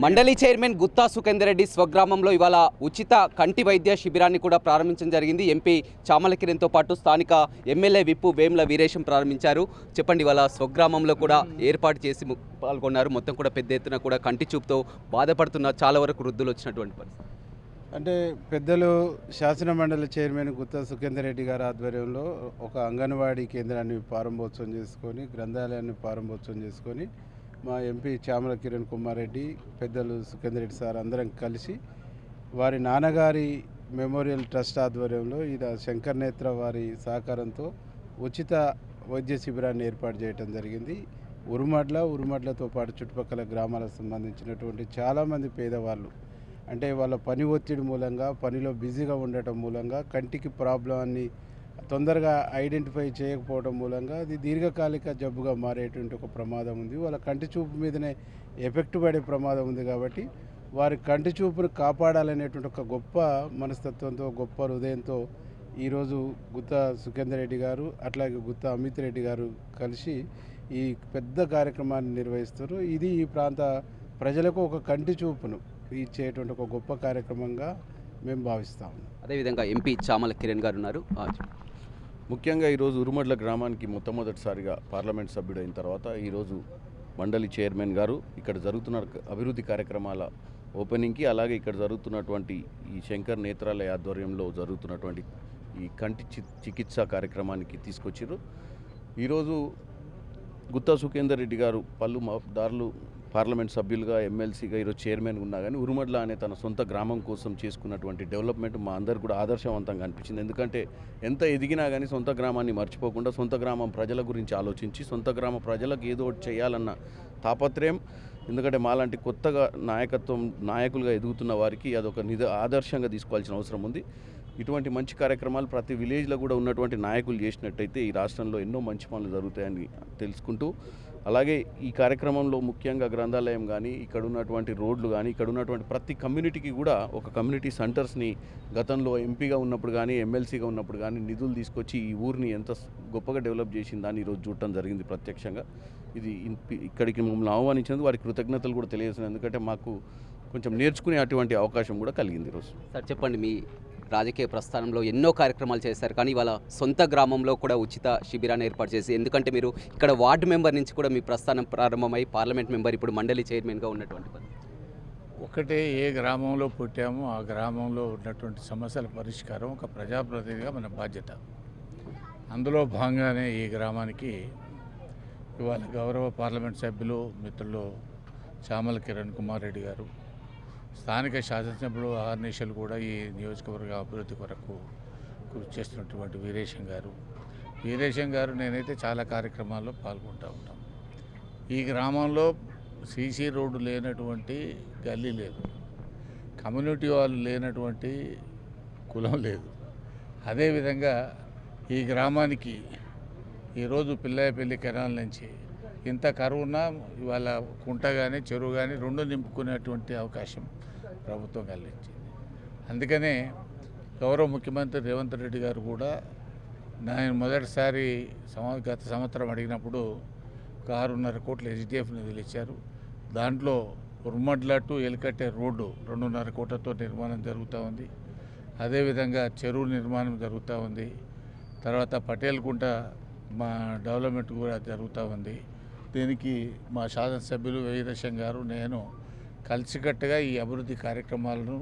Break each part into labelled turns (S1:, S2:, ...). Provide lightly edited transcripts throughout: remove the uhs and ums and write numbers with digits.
S1: మండలి చైర్మన్ గుత్తా సుఖేందర్ రెడ్డి స్వగ్రామంలో ఇవాళ ఉచిత కంటి వైద్య శిబిరాన్ని కూడా ప్రారంభించడం జరిగింది. ఎంపీ చామల కిరణ్తో పాటు స్థానిక ఎమ్మెల్యే విప్పు వేముల వీరేశం ప్రారంభించారు. చెప్పండి, ఇవాళ స్వగ్రామంలో కూడా ఏర్పాటు చేసి పాల్గొన్నారు. మొత్తం కూడా పెద్ద ఎత్తున కూడా కంటి చూపుతో బాధపడుతున్న చాలా వరకు వృద్ధులు వచ్చినటువంటి పరిస్థితి.
S2: అంటే పెద్దలు శాసన మండలి చైర్మన్ గుత్తా సుఖేందర్ రెడ్డి గారి ఆధ్వర్యంలో ఒక అంగన్వాడీ కేంద్రాన్ని ప్రారంభోత్సవం చేసుకొని, గ్రంథాలయాన్ని ప్రారంభోత్సవం చేసుకొని, మా ఎంపీ చామల కిరణ్ కుమార్ రెడ్డి, పెద్దలు సుఖేందర్ రెడ్డి సార్ అందరం కలిసి వారి నాన్నగారి మెమోరియల్ ట్రస్ట్ ఆధ్వర్యంలో ఇలా శంకర్ నేత్ర వారి సహకారంతో ఉచిత వైద్య శిబిరాన్ని ఏర్పాటు చేయడం జరిగింది. ఉరుమడ్లతో పాటు చుట్టుపక్కల గ్రామాలకు సంబంధించినటువంటి చాలామంది పేదవాళ్ళు, అంటే వాళ్ళ పని ఒత్తిడి మూలంగా, పనిలో బిజీగా ఉండటం మూలంగా, కంటికి ప్రాబ్లమాన్ని తొందరగా ఐడెంటిఫై చేయకపోవడం మూలంగా అది దీర్ఘకాలిక జబ్బుగా మారేటువంటి ఒక ప్రమాదం ఉంది. వాళ్ళ కంటి చూపు మీదనే ఎఫెక్ట్ పడే ప్రమాదం ఉంది. కాబట్టి వారి కంటి చూపును కాపాడాలనేటువంటి ఒక గొప్ప మనస్తత్వంతో, గొప్ప హృదయంతో ఈరోజు గుత్తా సుఖేందర్ రెడ్డి గారు, అట్లాగే గుత్తా అమిత్ రెడ్డి గారు కలిసి ఈ పెద్ద కార్యక్రమాన్ని నిర్వహిస్తారు. ఇది ఈ ప్రాంత ప్రజలకు ఒక కంటి చూపును ఇచ్చేటువంటి ఒక గొప్ప కార్యక్రమంగా మేము భావిస్తాము.
S1: అదేవిధంగా ఎంపీ చామల కిరణ్ గారు ఉన్నారు.
S3: ముఖ్యంగా ఈరోజు ఉరుమడ్ల గ్రామానికి మొట్టమొదటిసారిగా పార్లమెంట్ సభ్యుడు అయిన తర్వాత ఈరోజు మండలి చైర్మన్ గారు ఇక్కడ జరుగుతున్న అభివృద్ధి కార్యక్రమాల ఓపెనింగ్కి, అలాగే ఇక్కడ జరుగుతున్నటువంటి ఈ శంకర్ నేత్రాలయ ఆధ్వర్యంలో జరుగుతున్నటువంటి ఈ కంటి చికిత్స కార్యక్రమానికి తీసుకొచ్చారు. ఈరోజు గుత్తా సుఖేందర్ రెడ్డి గారు పలుదారులు పార్లమెంట్ సభ్యులుగా, ఎమ్మెల్సీగా, ఈరోజు చైర్మన్ ఉన్నా కానీ ఉరుమడ్ల అనే తన సొంత గ్రామం కోసం చేసుకున్నటువంటి డెవలప్మెంట్ మా అందరు కూడా ఆదర్శవంతంగా అనిపించింది. ఎందుకంటే ఎంత ఎదిగినా కానీ సొంత గ్రామాన్ని మర్చిపోకుండా, సొంత గ్రామం ప్రజల గురించి ఆలోచించి, సొంత గ్రామ ప్రజలకు ఏదో ఒకటి చేయాలన్న తాపత్రయం. ఎందుకంటే మాలాంటి కొత్తగా నాయకులుగా ఎదుగుతున్న వారికి అదొక ఆదర్శంగా తీసుకోవాల్సిన అవసరం ఉంది. ఇటువంటి మంచి కార్యక్రమాలు ప్రతి విలేజ్లో కూడా ఉన్నటువంటి నాయకులు చేసినట్టయితే ఈ రాష్ట్రంలో ఎన్నో మంచి పనులు జరుగుతాయని తెలుసుకుంటూ, అలాగే ఈ కార్యక్రమంలో ముఖ్యంగా గ్రంథాలయం కానీ, ఇక్కడ ఉన్నటువంటి రోడ్లు కానీ, ఇక్కడ ఉన్నటువంటి ప్రతి కమ్యూనిటీకి కూడా ఒక కమ్యూనిటీ సెంటర్స్ని గతంలో ఎంపీగా ఉన్నప్పుడు కానీ, ఎమ్మెల్సీగా ఉన్నప్పుడు కానీ నిధులు తీసుకొచ్చి ఈ ఊరిని ఎంత గొప్పగా డెవలప్ చేసిందని ఈరోజు చూడటం జరిగింది ప్రత్యక్షంగా. ఇది ఇక్కడికి మమ్మల్ని ఆహ్వానించినందుకు వారికి కృతజ్ఞతలు కూడా తెలియజేస్తున్నాను. ఎందుకంటే మాకు కొంచెం నేర్చుకునే అటువంటి అవకాశం కూడా కలిగింది ఈరోజు.
S1: సార్ చెప్పండి, మీ రాజకీయ ప్రస్థానంలో ఎన్నో కార్యక్రమాలు చేశారు, కానీ ఇవాళ సొంత గ్రామంలో కూడా ఉచిత శిబిరాన్ని ఏర్పాటు చేసి, ఎందుకంటే మీరు ఇక్కడ వార్డు మెంబర్ నుంచి కూడా మీ ప్రస్థానం ప్రారంభమై పార్లమెంట్ మెంబర్, ఇప్పుడు మండలి చైర్మన్గా ఉన్నటువంటి పని.
S4: ఒకటే ఏ గ్రామంలో పుట్టామో ఆ గ్రామంలో ఉన్నటువంటి సమస్యల పరిష్కారం ఒక ప్రజాప్రతినిధిగా మన బాధ్యత. అందులో భాగంగానే ఈ గ్రామానికి ఇవాళ గౌరవ పార్లమెంట్ సభ్యులు మిత్రులు చామల కిరణ్ కుమార్ రెడ్డి గారు, స్థానిక శాసనసభ్యులు ఆర్నిషలు కూడా ఈ నియోజకవర్గ అభివృద్ధి కొరకు కృషి చేస్తున్నటువంటి వీరేశం గారు నేనైతే చాలా కార్యక్రమాల్లో పాల్గొంటూ ఉంటాం. ఈ గ్రామంలో సీసీ రోడ్డు లేనటువంటి గల్లీ లేదు, కమ్యూనిటీ వాళ్ళు లేనటువంటి కులం లేదు. అదేవిధంగా ఈ గ్రామానికి ఈరోజు పిల్లాయపల్లి కెనాల్ నుంచి ఇంత కరువున్నా ఇవాళ కుంట కానీ, చెరువు కానీ రెండు నింపుకునేటువంటి అవకాశం ప్రభుత్వం కలిగించింది. అందుకనే గౌరవ ముఖ్యమంత్రి రేవంత్ రెడ్డి గారు కూడా నేను మొదటిసారి గత సంవత్సరం అడిగినప్పుడు 6.5 కోట్ల HDF నిధులు ఇచ్చారు. దాంట్లో ఉర్మడ్ల టు ఎలికట్టే రోడ్డు 2.5 కోట్లతో నిర్మాణం జరుగుతూ ఉంది. అదేవిధంగా చెరువు నిర్మాణం జరుగుతూ ఉంది. తర్వాత పటేల్కుంట మా డెవలప్మెంట్ కూడా జరుగుతూ ఉంది. దీనికి మా శాసనసభ్యులు వీరేశం గారు, నేను కలిసికట్టుగా ఈ అభివృద్ధి కార్యక్రమాలను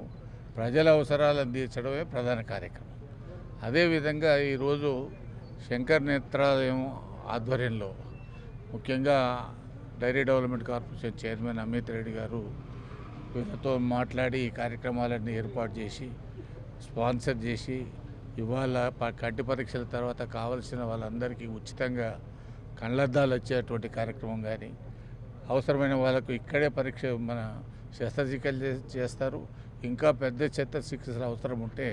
S4: ప్రజల అవసరాలను తీర్చడమే ప్రధాన కార్యక్రమం. అదేవిధంగా ఈరోజు శంకర్ నేత్రాలయం ఆధ్వర్యంలో ముఖ్యంగా dairy development corporation chairman Amit Reddy గారు వీళ్ళతో మాట్లాడి ఈ కార్యక్రమాలన్నీ ఏర్పాటు చేసి స్పాన్సర్ చేసి ఇవాళ కంటి పరీక్షల తర్వాత కావలసిన వాళ్ళందరికీ ఉచితంగా కళ్ళద్దాలు వచ్చేటువంటి కార్యక్రమం కానీ, అవసరమైన వాళ్ళకు ఇక్కడే పరీక్ష మన శస్త్రచికిత్సలు చేస్తారు. ఇంకా పెద్ద చికిత్సలు అవసరం ఉంటే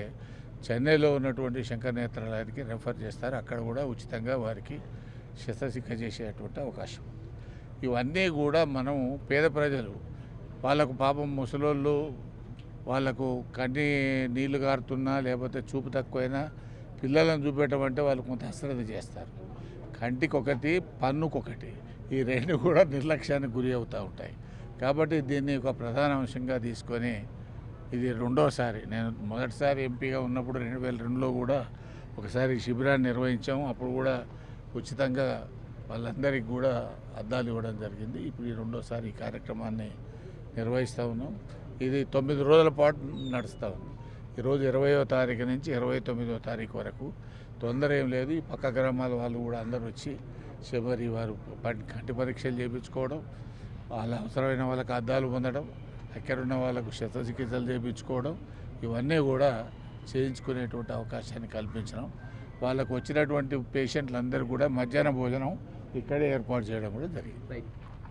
S4: చెన్నైలో ఉన్నటువంటి శంకర్ నేత్రాలయానికి రెఫర్ చేస్తారు. అక్కడ కూడా ఉచితంగా వారికి శస్త్రచికిత్స చేసేటువంటి అవకాశం. ఇవన్నీ కూడా మనం పేద ప్రజలు, వాళ్ళకు పాపం ముసలోళ్ళు, వాళ్ళకు కన్నీ నీళ్లు గారుతున్నా లేకపోతే చూపు తక్కువైనా పిల్లలను చూపెట్టమంటే వాళ్ళు కొంత అశ్రద్ధ చేస్తారు. కంటికొకటి, పన్నుకొకటి, ఈ రెండు కూడా నిర్లక్ష్యానికి గురి అవుతూ ఉంటాయి. కాబట్టి దీన్ని ఒక ప్రధాన అంశంగా తీసుకొని ఇది రెండోసారి. నేను మొదటిసారి ఎంపీగా ఉన్నప్పుడు 2002లో కూడా ఒకసారి శిబిరాన్ని నిర్వహించాము. అప్పుడు కూడా ఉచితంగా వాళ్ళందరికీ కూడా అద్దాలు ఇవ్వడం జరిగింది. ఇప్పుడు ఈ రెండోసారి ఈ కార్యక్రమాన్ని నిర్వహిస్తూ ఉన్నాం. ఇది 9 రోజుల పాటు నడుస్తూ ఉంది. ఈరోజు 20వ తారీఖు నుంచి 29వ తారీఖు వరకు. తొందర ఏం లేదు. ఈ పక్క గ్రామాల వాళ్ళు కూడా అందరూ వచ్చి శబరి వారు కంటి పరీక్షలు చేయించుకోవడం, వాళ్ళ అవసరమైన వాళ్ళకి అద్దాలు పొందడం, ఎక్కడున్న వాళ్ళకు శస్త్రచికిత్సలు చేయించుకోవడం, ఇవన్నీ కూడా చేయించుకునేటువంటి అవకాశాన్ని కల్పించడం. వాళ్ళకు వచ్చినటువంటి పేషెంట్లందరూ కూడా మధ్యాహ్న భోజనం ఇక్కడే ఏర్పాటు చేయడం కూడా జరిగింది.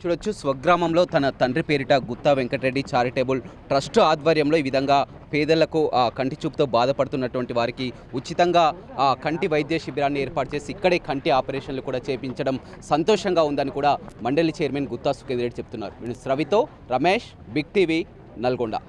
S1: చూడొచ్చు, స్వగ్రామంలో తన తండ్రి పేరిట గుత్తా వెంకటరెడ్డి చారిటబుల్ ట్రస్ట్ ఆధ్వర్యంలో ఈ విధంగా పేదలకు కంటి చూపుతో బాధపడుతున్నటువంటి వారికి ఉచితంగా కంటి వైద్య శిబిరాన్ని ఏర్పాటు చేసి ఇక్కడే కంటి ఆపరేషన్లు కూడా చేయించడం సంతోషంగా ఉందని కూడా మండలి చైర్మన్ గుత్తా సుఖేందర్ రెడ్డి చెప్తున్నారు. రవితో రమేష్, బిగ్ టీవీ, నల్గొండ.